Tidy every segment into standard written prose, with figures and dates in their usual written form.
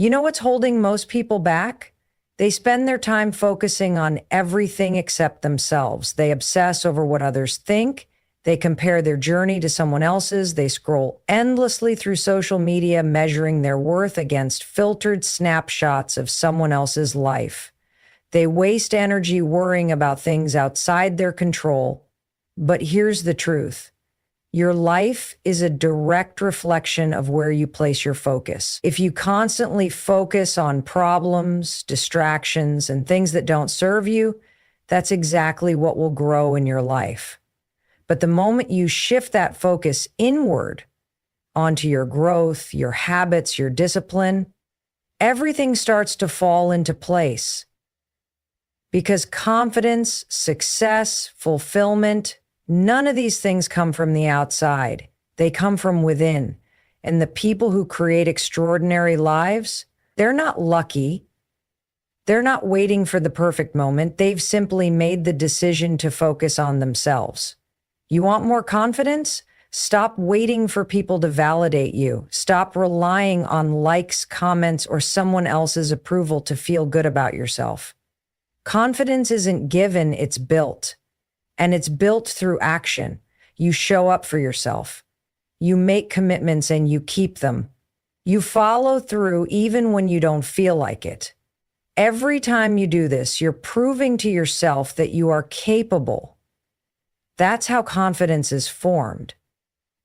You know what's holding most people back? They spend their time focusing on everything except themselves. They obsess over what others think. They compare their journey to someone else's. They scroll endlessly through social media, measuring their worth against filtered snapshots of someone else's life. They waste energy worrying about things outside their control. But here's the truth. Your life is a direct reflection of where you place your focus. If you constantly focus on problems, distractions, and things that don't serve you, that's exactly what will grow in your life. But the moment you shift that focus inward onto your growth, your habits, your discipline, everything starts to fall into place. Because confidence, success, fulfillment, none of these things come from the outside. They come from within. And the people who create extraordinary lives, they're not lucky. They're not waiting for the perfect moment. They've simply made the decision to focus on themselves. You want more confidence? Stop waiting for people to validate you. Stop relying on likes, comments, or someone else's approval to feel good about yourself. Confidence isn't given, it's built. And it's built through action. You show up for yourself. You make commitments and you keep them. You follow through even when you don't feel like it. Every time you do this, you're proving to yourself that you are capable. That's how confidence is formed.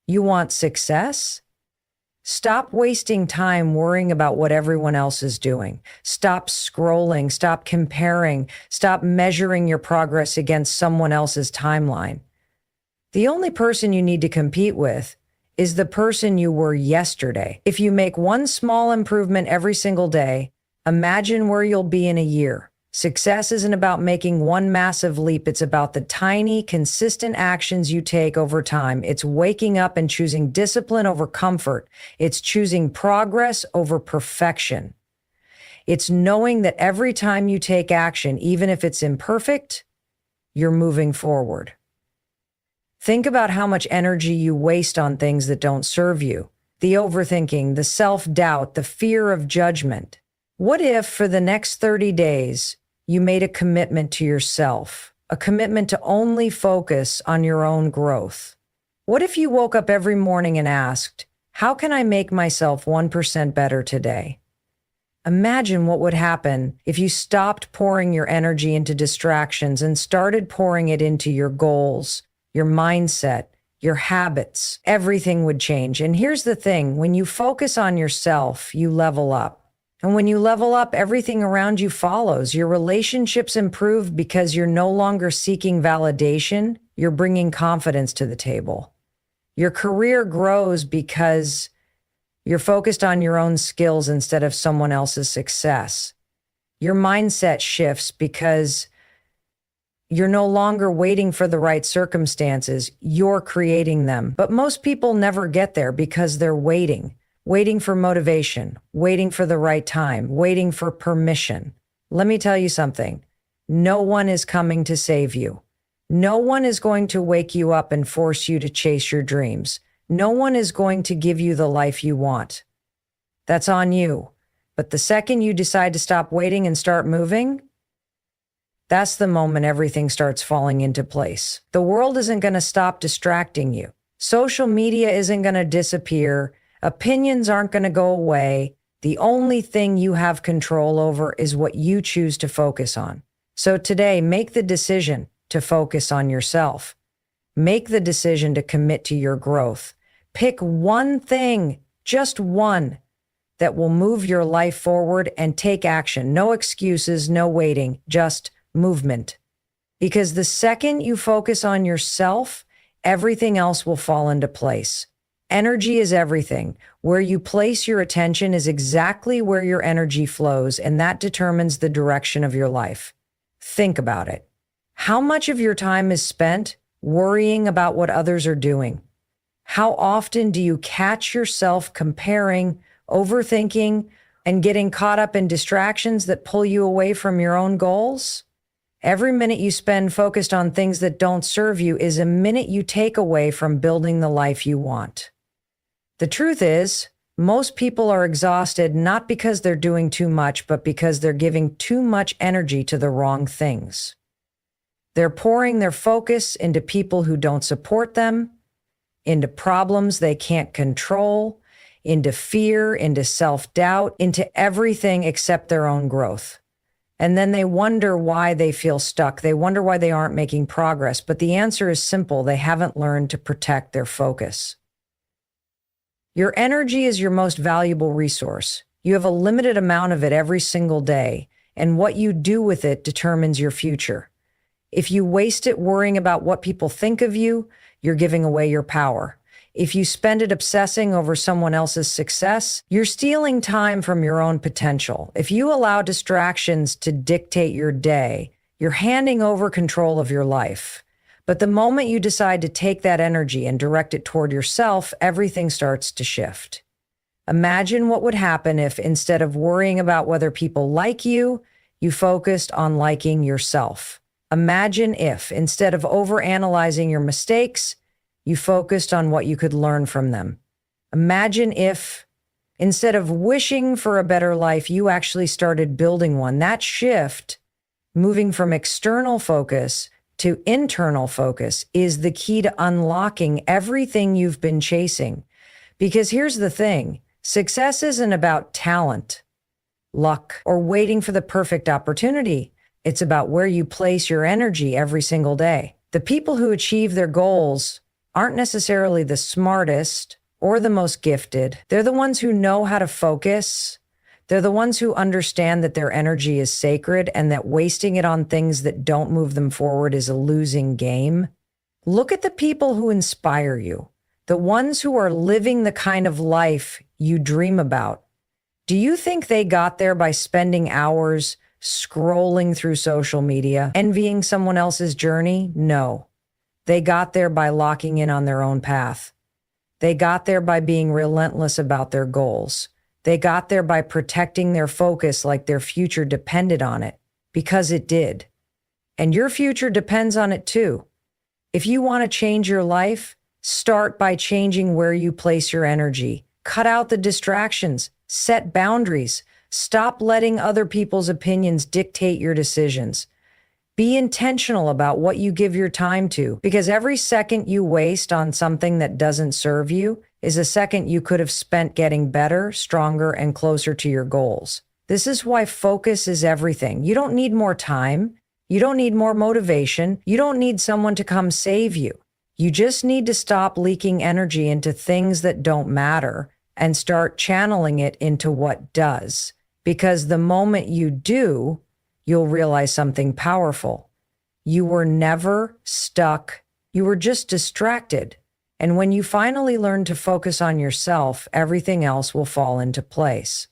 You want success? Stop wasting time worrying about what everyone else is doing. Stop scrolling, stop comparing, stop measuring your progress against someone else's timeline. The only person you need to compete with is the person you were yesterday. If you make one small improvement every single day, imagine where you'll be in a year. Success isn't about making one massive leap. It's about the tiny, consistent actions you take over time. It's waking up and choosing discipline over comfort. It's choosing progress over perfection. It's knowing that every time you take action, even if it's imperfect, you're moving forward. Think about how much energy you waste on things that don't serve you. The overthinking, the self-doubt, the fear of judgment. What if for the next 30 days, you made a commitment to yourself, a commitment to only focus on your own growth? What if you woke up every morning and asked, how can I make myself 1% better today? Imagine what would happen if you stopped pouring your energy into distractions and started pouring it into your goals, your mindset, your habits. Everything would change. And here's the thing, when you focus on yourself, you level up. And when you level up, everything around you follows. Your relationships improve because you're no longer seeking validation. You're bringing confidence to the table. Your career grows because you're focused on your own skills instead of someone else's success. Your mindset shifts because you're no longer waiting for the right circumstances. You're creating them. But most people never get there because they're waiting for motivation, waiting for the right time, waiting for permission. Let me tell you something. No one is coming to save you. No one is going to wake you up and force you to chase your dreams. No one is going to give you the life you want. That's on you. But the second you decide to stop waiting and start moving, that's the moment everything starts falling into place. The world isn't going to stop distracting you. Social media isn't going to disappear. Opinions aren't going to go away. The only thing you have control over is what you choose to focus on. So today, make the decision to focus on yourself. Make the decision to commit to your growth. Pick one thing, just one, that will move your life forward and take action. No excuses, no waiting, just movement. Because the second you focus on yourself, everything else will fall into place. Energy is everything. Where you place your attention is exactly where your energy flows, and that determines the direction of your life. Think about it. How much of your time is spent worrying about what others are doing? How often do you catch yourself comparing, overthinking, and getting caught up in distractions that pull you away from your own goals? Every minute you spend focused on things that don't serve you is a minute you take away from building the life you want. The truth is, Most people are exhausted not because they're doing too much, but because they're giving too much energy to the wrong things. They're pouring their focus into people who don't support them, into problems they can't control, into fear, into self-doubt, into everything except their own growth. And then they wonder why they feel stuck. They wonder why they aren't making progress. But the answer is simple. They haven't learned to protect their focus. Your energy is your most valuable resource. You have a limited amount of it every single day, and what you do with it determines your future. If you waste it worrying about what people think of you, you're giving away your power. If you spend it obsessing over someone else's success, you're stealing time from your own potential. If you allow distractions to dictate your day, you're handing over control of your life. But the moment you decide to take that energy and direct it toward yourself, everything starts to shift. Imagine what would happen if, instead of worrying about whether people like you, you focused on liking yourself. Imagine if, instead of overanalyzing your mistakes, you focused on what you could learn from them. Imagine if, instead of wishing for a better life, you actually started building one. That shift, moving from external focus to internal focus, is the key to unlocking everything you've been chasing. Because here's the thing, success isn't about talent, luck, or waiting for the perfect opportunity. It's about where you place your energy every single day. The people who achieve their goals aren't necessarily the smartest or the most gifted. They're the ones who know how to focus. They're the ones who understand that their energy is sacred and that wasting it on things that don't move them forward is a losing game. Look at the people who inspire you, the ones who are living the kind of life you dream about. Do you think they got there by spending hours scrolling through social media, envying someone else's journey? No. They got there by locking in on their own path. They got there by being relentless about their goals. They got there by protecting their focus like their future depended on it, because it did. And your future depends on it too. If you want to change your life, start by changing where you place your energy. Cut out the distractions, set boundaries, stop letting other people's opinions dictate your decisions. Be intentional about what you give your time to, because every second you waste on something that doesn't serve you is a second you could have spent getting better, stronger, and closer to your goals. This is why focus is everything. You don't need more time. You don't need more motivation. You don't need someone to come save you. You just need to stop leaking energy into things that don't matter and start channeling it into what does. Because the moment you do, you'll realize something powerful. You were never stuck. You were just distracted. And when you finally learn to focus on yourself, everything else will fall into place.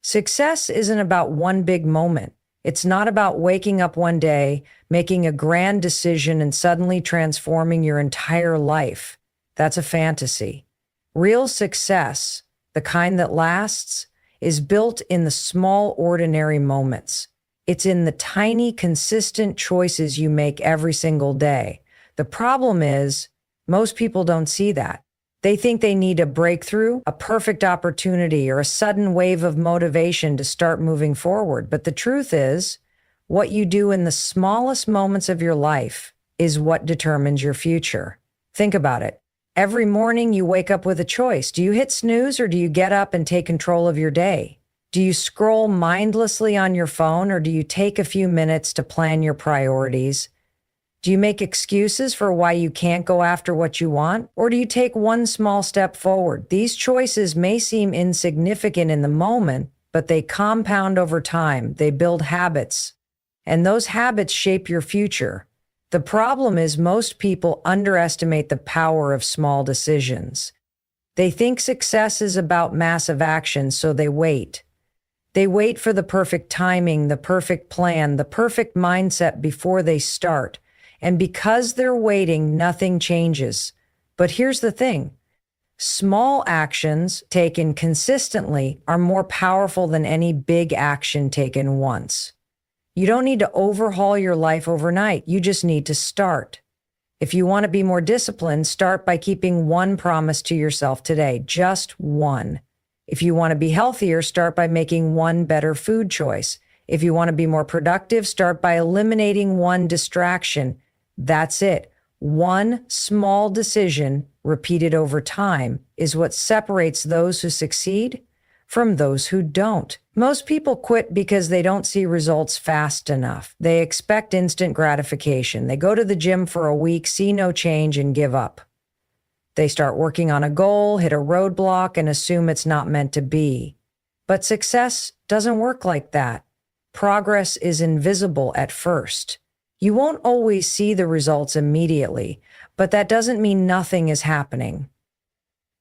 Success isn't about one big moment. It's not about waking up one day, making a grand decision, and suddenly transforming your entire life. That's a fantasy. Real success, the kind that lasts, is built in the small, ordinary moments. It's in the tiny, consistent choices you make every single day. The problem is, most people don't see that. They think they need a breakthrough, a perfect opportunity, or a sudden wave of motivation to start moving forward. But the truth is, what you do in the smallest moments of your life is what determines your future. Think about it. Every morning you wake up with a choice. Do you hit snooze or do you get up and take control of your day? Do you scroll mindlessly on your phone or do you take a few minutes to plan your priorities? Do you make excuses for why you can't go after what you want? Or do you take one small step forward? These choices may seem insignificant in the moment, but they compound over time. They build habits, and those habits shape your future. The problem is most people underestimate the power of small decisions. They think success is about massive action, so they wait. They wait for the perfect timing, the perfect plan, the perfect mindset before they start. And because they're waiting, nothing changes. But here's the thing. Small actions taken consistently are more powerful than any big action taken once. You don't need to overhaul your life overnight. You just need to start. If you want to be more disciplined, start by keeping one promise to yourself today, just one. If you want to be healthier, start by making one better food choice. If you want to be more productive, start by eliminating one distraction. That's it. One small decision repeated over time is what separates those who succeed from those who don't. Most people quit because they don't see results fast enough. They expect instant gratification. They go to the gym for a week, see no change, and give up. They start working on a goal, hit a roadblock, and assume it's not meant to be. But success doesn't work like that. Progress is invisible at first. You won't always see the results immediately, but that doesn't mean nothing is happening.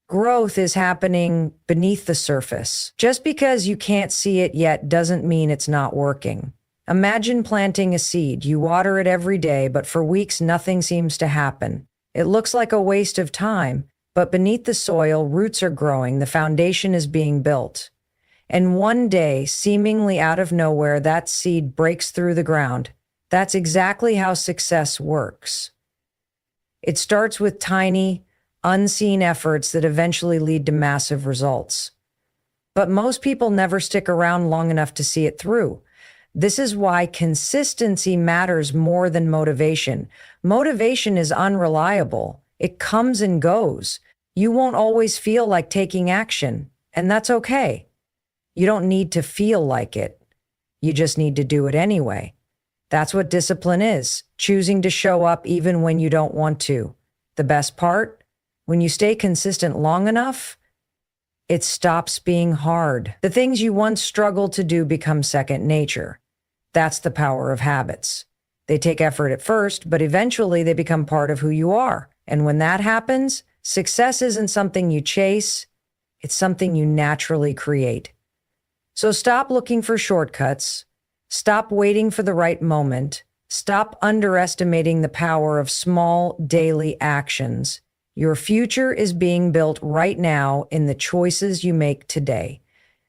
Growth is happening beneath the surface. Just because you can't see it yet doesn't mean it's not working. Imagine planting a seed. You water it every day, but for weeks nothing seems to happen. It looks like a waste of time, but beneath the soil, roots are growing, the foundation is being built. And one day, seemingly out of nowhere, that seed breaks through the ground. That's exactly how success works. It starts with tiny, unseen efforts that eventually lead to massive results. But most people never stick around long enough to see it through. This is why consistency matters more than motivation. Motivation is unreliable. It comes and goes. You won't always feel like taking action, and that's okay. You don't need to feel like it. You just need to do it anyway. That's what discipline is, choosing to show up even when you don't want to. The best part? When you stay consistent long enough, it stops being hard. The things you once struggled to do become second nature. That's the power of habits. They take effort at first, but eventually they become part of who you are. And when that happens, success isn't something you chase, it's something you naturally create. So stop looking for shortcuts. Stop waiting for the right moment. Stop underestimating the power of small daily actions. Your future is being built right now in the choices you make today.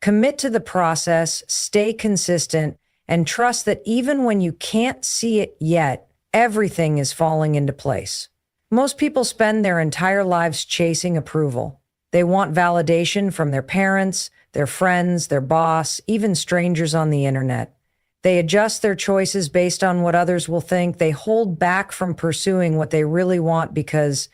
Commit to the process, stay consistent, and trust that even when you can't see it yet, everything is falling into place. Most people spend their entire lives chasing approval. They want validation from their parents, their friends, their boss, even strangers on the internet. They adjust their choices based on what others will think. They hold back from pursuing what they really want because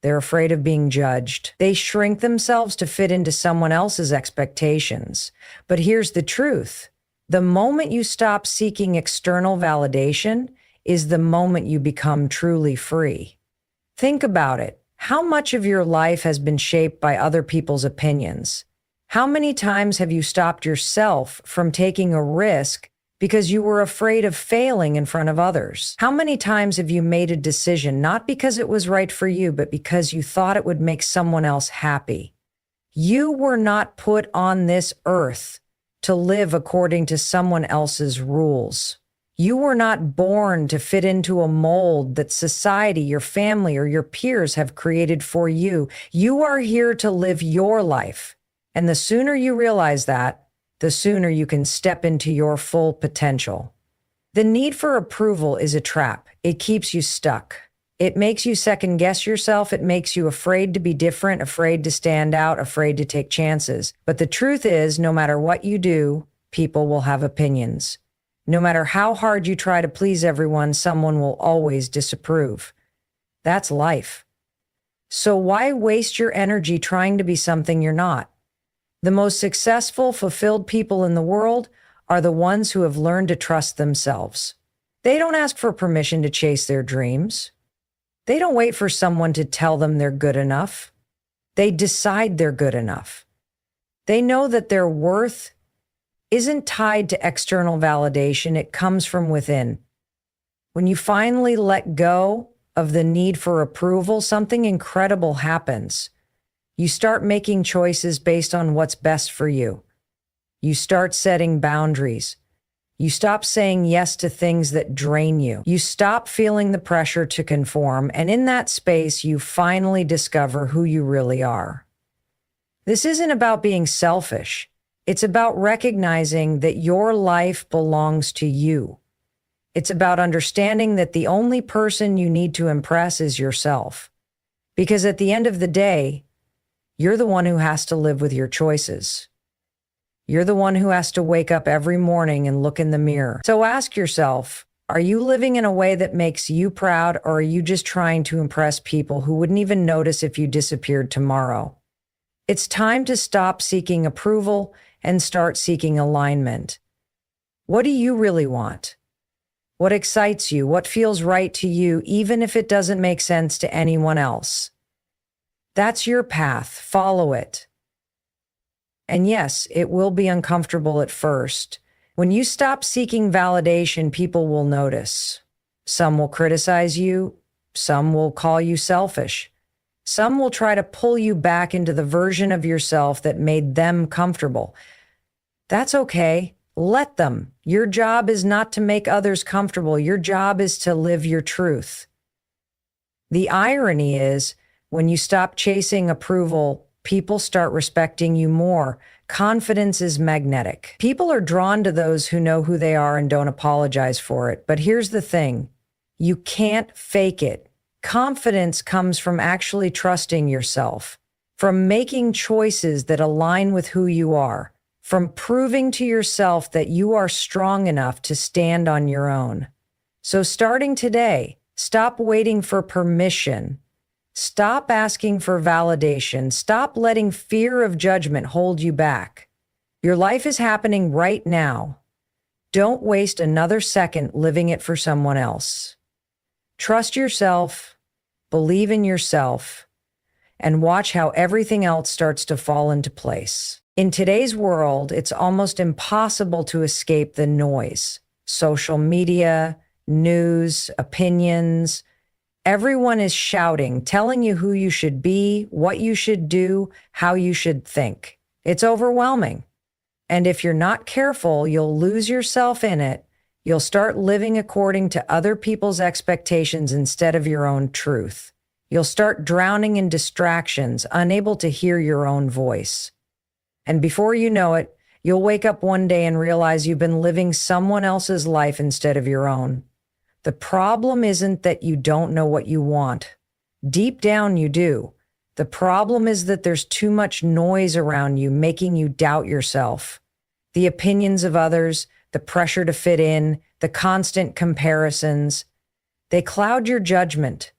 they're afraid of being judged. They shrink themselves to fit into someone else's expectations. But here's the truth. The moment you stop seeking external validation is the moment you become truly free. Think about it. How much of your life has been shaped by other people's opinions? How many times have you stopped yourself from taking a risk because you were afraid of failing in front of others? How many times have you made a decision not because it was right for you, but because you thought it would make someone else happy? You were not put on this earth to live according to someone else's rules. You were not born to fit into a mold that society, your family, or your peers have created for you. You are here to live your life. And the sooner you realize that, the sooner you can step into your full potential. The need for approval is a trap. It keeps you stuck. It makes you second guess yourself. It makes you afraid to be different, afraid to stand out, afraid to take chances. But the truth is, no matter what you do, people will have opinions. No matter how hard you try to please everyone, someone will always disapprove. That's life. So why waste your energy trying to be something you're not? The most successful, fulfilled people in the world are the ones who have learned to trust themselves. They don't ask for permission to chase their dreams. They don't wait for someone to tell them they're good enough. They decide they're good enough. They know that their worth isn't tied to external validation. It comes from within. When you finally let go of the need for approval, something incredible happens. You start making choices based on what's best for you. You start setting boundaries. You stop saying yes to things that drain you. You stop feeling the pressure to conform, and in that space, you finally discover who you really are. This isn't about being selfish. It's about recognizing that your life belongs to you. It's about understanding that the only person you need to impress is yourself. Because at the end of the day, you're the one who has to live with your choices. You're the one who has to wake up every morning and look in the mirror. So ask yourself, are you living in a way that makes you proud, or are you just trying to impress people who wouldn't even notice if you disappeared tomorrow? It's time to stop seeking approval and start seeking alignment. What do you really want? What excites you? What feels right to you, even if it doesn't make sense to anyone else? That's your path. Follow it. And yes, it will be uncomfortable at first. When you stop seeking validation, people will notice. Some will criticize you. Some will call you selfish. Some will try to pull you back into the version of yourself that made them comfortable. That's okay. Let them. Your job is not to make others comfortable. Your job is to live your truth. The irony is, when you stop chasing approval, people start respecting you more. Confidence is magnetic. People are drawn to those who know who they are and don't apologize for it. But here's the thing. You can't fake it. Confidence comes from actually trusting yourself, from making choices that align with who you are, from proving to yourself that you are strong enough to stand on your own. So starting today, stop waiting for permission. Stop asking for validation. Stop letting fear of judgment hold you back. Your life is happening right now. Don't waste another second living it for someone else. Trust yourself, believe in yourself, and watch how everything else starts to fall into place. In today's world, it's almost impossible to escape the noise. Social media, news, opinions. Everyone is shouting, telling you who you should be, what you should do, how you should think. It's overwhelming. And if you're not careful, you'll lose yourself in it. You'll start living according to other people's expectations instead of your own truth. You'll start drowning in distractions, unable to hear your own voice. And before you know it, you'll wake up one day and realize you've been living someone else's life instead of your own. The problem isn't that you don't know what you want. Deep down, you do. The problem is that there's too much noise around you, making you doubt yourself. The opinions of others, the pressure to fit in, the constant comparisons, they cloud your judgment.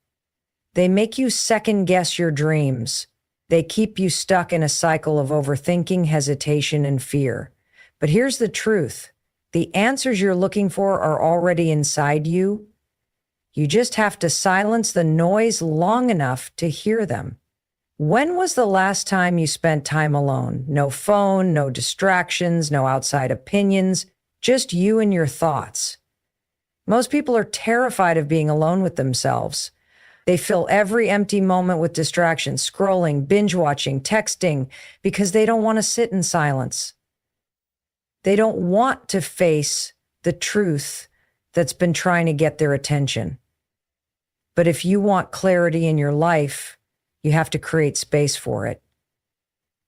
They make you second-guess your dreams. They keep you stuck in a cycle of overthinking, hesitation, and fear. But here's the truth. The answers you're looking for are already inside you. You just have to silence the noise long enough to hear them. When was the last time you spent time alone? No phone, no distractions, no outside opinions, just you and your thoughts. Most people are terrified of being alone with themselves. They fill every empty moment with distractions, scrolling, binge-watching, texting, because they don't want to sit in silence. They don't want to face the truth that's been trying to get their attention. But if you want clarity in your life, you have to create space for it.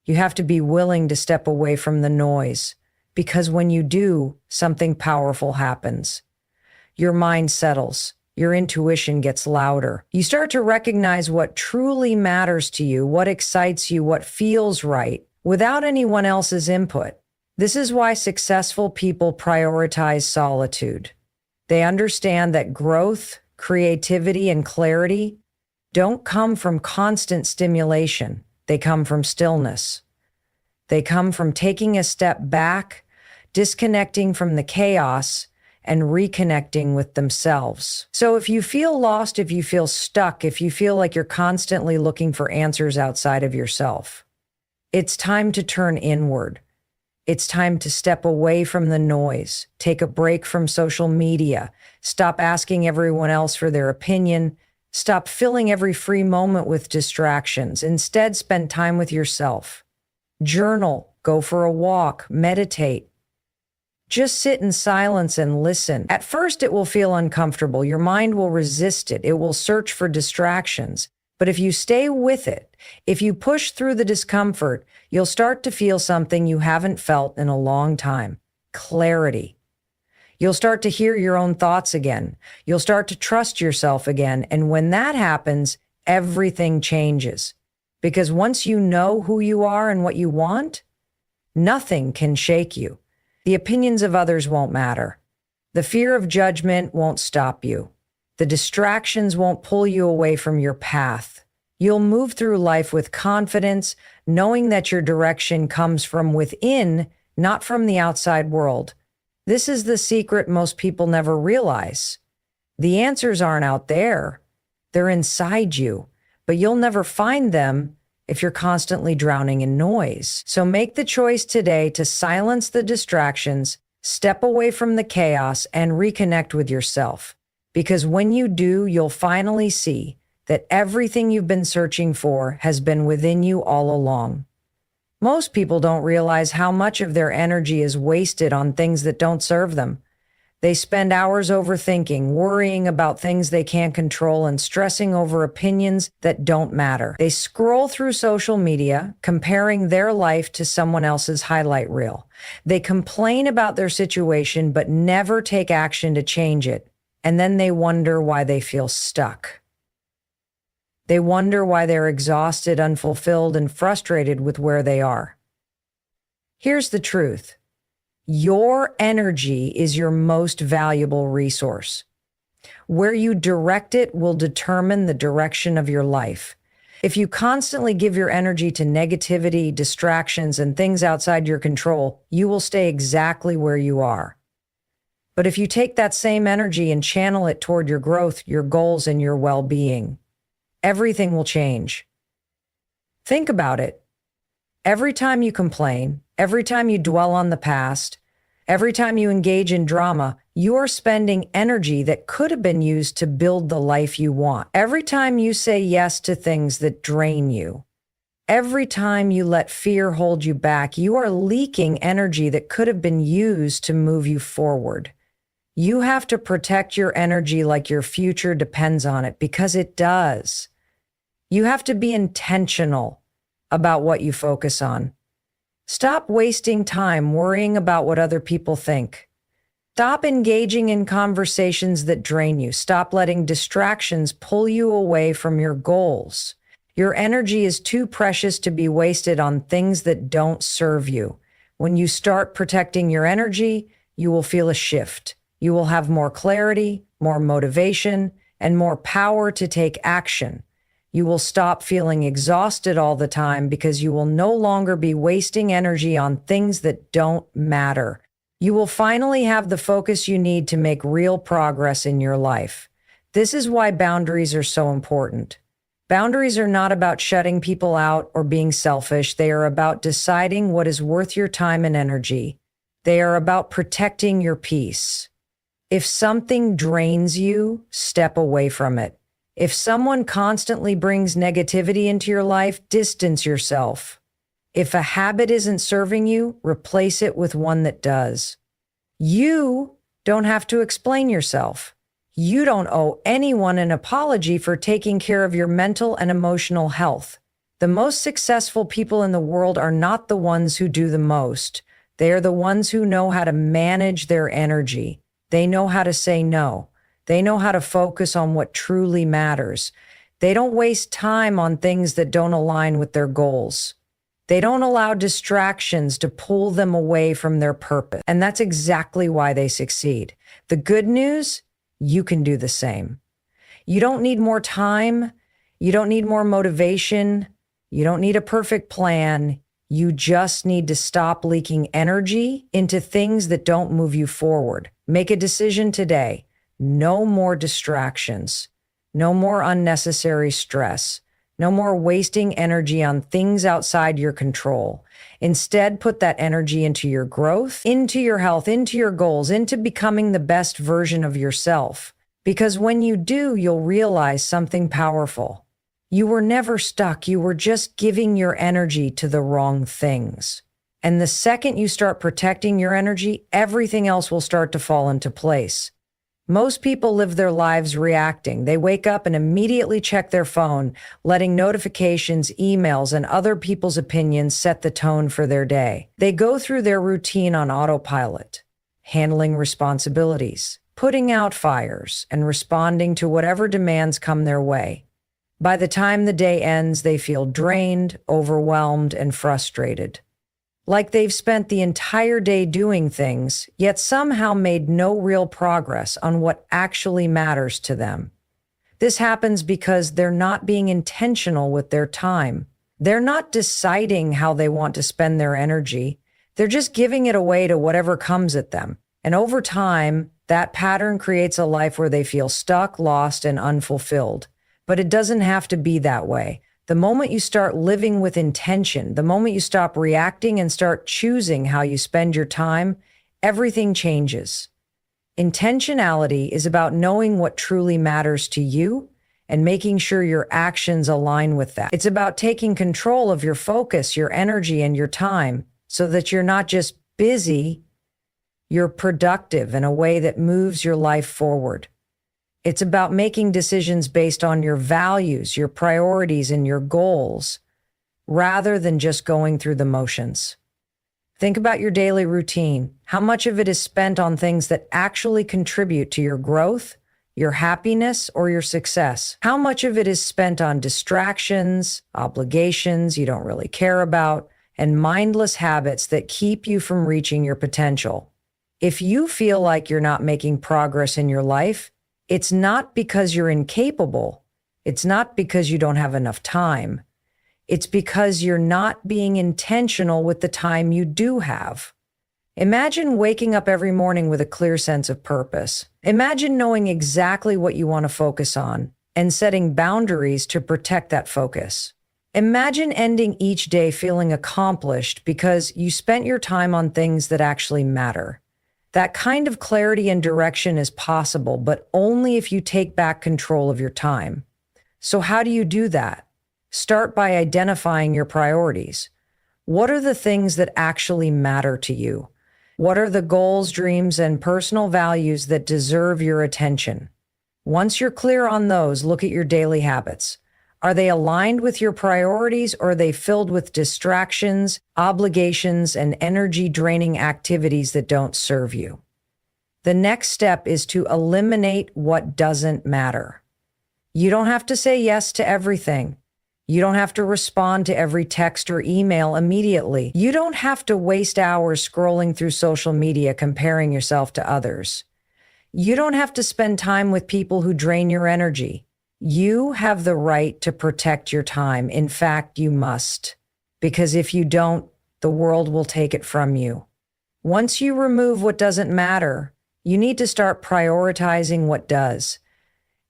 You have to be willing to step away from the noise, because when you do, something powerful happens. Your mind settles. Your intuition gets louder. You start to recognize what truly matters to you, what excites you, what feels right, without anyone else's input. This is why successful people prioritize solitude. They understand that growth, creativity, and clarity don't come from constant stimulation. They come from stillness. They come from taking a step back, disconnecting from the chaos, and reconnecting with themselves. So if you feel lost, if you feel stuck, if you feel like you're constantly looking for answers outside of yourself, it's time to turn inward. It's time to step away from the noise, take a break from social media, stop asking everyone else for their opinion, stop filling every free moment with distractions. Instead, spend time with yourself. Journal, go for a walk, meditate. Just sit in silence and listen. At first, it will feel uncomfortable. Your mind will resist it. It will search for distractions. But if you stay with it, if you push through the discomfort, you'll start to feel something you haven't felt in a long time: clarity. You'll start to hear your own thoughts again. You'll start to trust yourself again. And when that happens, everything changes. Because once you know who you are and what you want, nothing can shake you. The opinions of others won't matter. The fear of judgment won't stop you. The distractions won't pull you away from your path. You'll move through life with confidence, knowing that your direction comes from within, not from the outside world. This is the secret most people never realize. The answers aren't out there. They're inside you, but you'll never find them if you're constantly drowning in noise. So make the choice today to silence the distractions, step away from the chaos, and reconnect with yourself. Because when you do, you'll finally see that everything you've been searching for has been within you all along. Most people don't realize how much of their energy is wasted on things that don't serve them. They spend hours overthinking, worrying about things they can't control, and stressing over opinions that don't matter. They scroll through social media, comparing their life to someone else's highlight reel. They complain about their situation, but never take action to change it. And then they wonder why they feel stuck. They wonder why they're exhausted, unfulfilled, and frustrated with where they are. Here's the truth. Your energy is your most valuable resource. Where you direct it will determine the direction of your life. If you constantly give your energy to negativity, distractions, and things outside your control, you will stay exactly where you are. But if you take that same energy and channel it toward your growth, your goals, and your well-being, everything will change. Think about it. Every time you complain, every time you dwell on the past, every time you engage in drama, you are spending energy that could have been used to build the life you want. Every time you say yes to things that drain you, every time you let fear hold you back, you are leaking energy that could have been used to move you forward. You have to protect your energy like your future depends on it, because it does. You have to be intentional about what you focus on. Stop wasting time worrying about what other people think. Stop engaging in conversations that drain you. Stop letting distractions pull you away from your goals. Your energy is too precious to be wasted on things that don't serve you. When you start protecting your energy, you will feel a shift. You will have more clarity, more motivation, and more power to take action. You will stop feeling exhausted all the time because you will no longer be wasting energy on things that don't matter. You will finally have the focus you need to make real progress in your life. This is why boundaries are so important. Boundaries are not about shutting people out or being selfish. They are about deciding what is worth your time and energy. They are about protecting your peace. If something drains you, step away from it. If someone constantly brings negativity into your life, distance yourself. If a habit isn't serving you, replace it with one that does. You don't have to explain yourself. You don't owe anyone an apology for taking care of your mental and emotional health. The most successful people in the world are not the ones who do the most. They are the ones who know how to manage their energy. They know how to say no. They know how to focus on what truly matters. They don't waste time on things that don't align with their goals. They don't allow distractions to pull them away from their purpose. And that's exactly why they succeed. The good news, you can do the same. You don't need more time. You don't need more motivation. You don't need a perfect plan. You just need to stop leaking energy into things that don't move you forward. Make a decision today. No more distractions. No more unnecessary stress. No more wasting energy on things outside your control. Instead, put that energy into your growth, into your health, into your goals, into becoming the best version of yourself. Because when you do, you'll realize something powerful. You were never stuck. You were just giving your energy to the wrong things. And the second you start protecting your energy, everything else will start to fall into place. Most people live their lives reacting. They wake up and immediately check their phone, letting notifications, emails, and other people's opinions set the tone for their day. They go through their routine on autopilot. handling responsibilities, putting out fires, and responding to whatever demands come their way. By the time the day ends, they feel drained, overwhelmed, and frustrated. Like they've spent the entire day doing things, yet somehow made no real progress on what actually matters to them. This happens because they're not being intentional with their time. They're not deciding how they want to spend their energy. They're just giving it away to whatever comes at them. And over time, that pattern creates a life where they feel stuck, lost, and unfulfilled. But it doesn't have to be that way. The moment you start living with intention, the moment you stop reacting and start choosing how you spend your time, everything changes. Intentionality is about knowing what truly matters to you and making sure your actions align with that. It's about taking control of your focus, your energy, and your time so that you're not just busy, you're productive in a way that moves your life forward. It's about making decisions based on your values, your priorities, and your goals, rather than just going through the motions. Think about your daily routine. How much of it is spent on things that actually contribute to your growth, your happiness, or your success? How much of it is spent on distractions, obligations you don't really care about, and mindless habits that keep you from reaching your potential? If you feel like you're not making progress in your life, it's not because you're incapable. It's not because you don't have enough time. It's because you're not being intentional with the time you do have. Imagine waking up every morning with a clear sense of purpose. Imagine knowing exactly what you want to focus on and setting boundaries to protect that focus. Imagine ending each day feeling accomplished because you spent your time on things that actually matter. That kind of clarity and direction is possible, but only if you take back control of your time. So how do you do that? Start by identifying your priorities. What are the things that actually matter to you? What are the goals, dreams, and personal values that deserve your attention? Once you're clear on those, look at your daily habits. Are they aligned with your priorities, or are they filled with distractions, obligations, and energy-draining activities that don't serve you? The next step is to eliminate what doesn't matter. You don't have to say yes to everything. You don't have to respond to every text or email immediately. You don't have to waste hours scrolling through social media comparing yourself to others. You don't have to spend time with people who drain your energy. You have the right to protect your time. In fact, you must. Because if you don't, the world will take it from you. Once you remove what doesn't matter, you need to start prioritizing what does.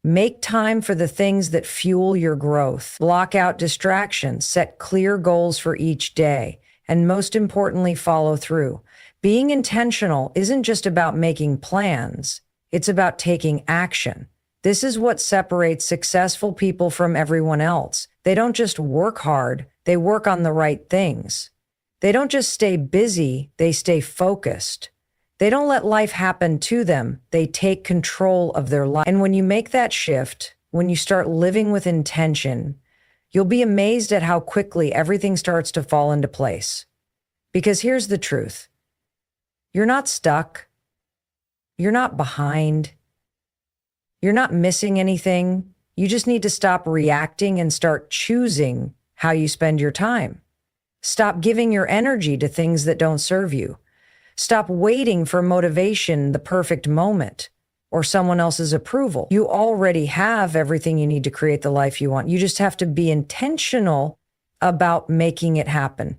Make time for the things that fuel your growth. Block out distractions. Set clear goals for each day. And most importantly, follow through. Being intentional isn't just about making plans. It's about taking action. This is what separates successful people from everyone else. They don't just work hard, they work on the right things. They don't just stay busy, they stay focused. They don't let life happen to them, they take control of their life. And when you make that shift, when you start living with intention, you'll be amazed at how quickly everything starts to fall into place. Because here's the truth. You're not stuck. You're not behind. You're not missing anything. You just need to stop reacting and start choosing how you spend your time. Stop giving your energy to things that don't serve you. Stop waiting for motivation, the perfect moment, or someone else's approval. You already have everything you need to create the life you want. You just have to be intentional about making it happen.